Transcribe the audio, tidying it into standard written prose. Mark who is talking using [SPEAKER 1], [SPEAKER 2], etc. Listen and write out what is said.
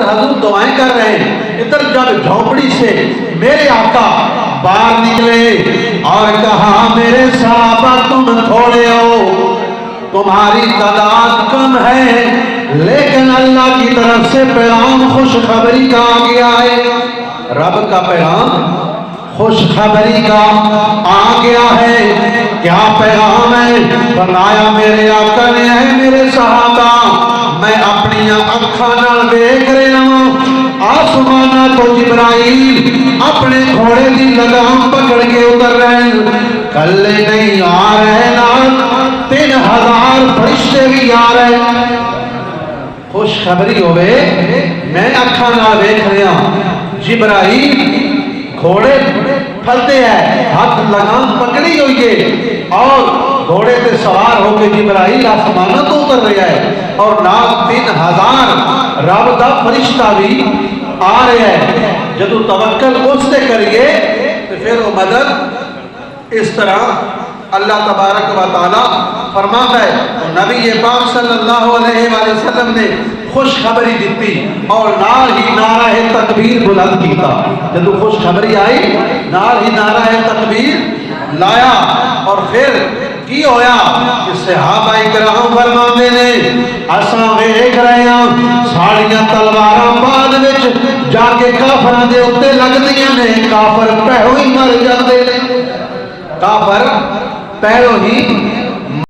[SPEAKER 1] حضور دعائیں کر رہے ہیں، ادھر جب جھونپڑی سے میرے آقا باہر نکلے اور کہا میرے صحابہ تم تھوڑے ہو، تمہاری تعداد کم ہے، لیکن اللہ کی طرف سے پیغام خوشخبری کا آ گیا ہے، رب کا پیغام خوشخبری کا آ گیا ہے۔ کیا پیغام ہے؟ فرمایا میرے آقا نے ہے میرے صحابہ میں اپنی اکھاں نال دیکھ رہا ہوں، آسمانہ تو جبرائیل اپنے گھوڑے دی لگام پکڑ کے اتر رہے ہیں، کلے نہیں آ رہے نال 3000 فرشتے بھی آ رہے ہیں۔ خوشخبری ہوئے میں اکھاں نال دیکھ رہا ہوں، جبرائیل گھوڑے پھلتے ہیں، ہاتھ لگام پکڑی ہوئی ہے اور گھوڑے پہ سوار ہو کے جبرائیل آسمانہ تو اتر رہا ہے اور نال 3000 رب دا فرشتہ بھی آ رہے ہیں۔ جب توکل اس سے کریے تو پھر وہ مدد اس طرح اللہ تبارک و تعالی فرماتا ہے۔ تو نبی پاک صلی اللہ علیہ وآلہ وسلم نے خوشخبری دیتی اور نال ہی نعرہ تکبیر بلند کیتا۔ جب خوشخبری آئی نال ہی نعرہ تکبیر لایا اور پھر کی ہویا کہ صحابہ کرام فرماندے نے اساں ویکھ رہے ہاں ساڑیاں تلواراں بعد وچ جا کے کافراں دے اوتے لگدیاں نے، کافر پہلو ہی مر جاندے نے، کافر پہلو ہی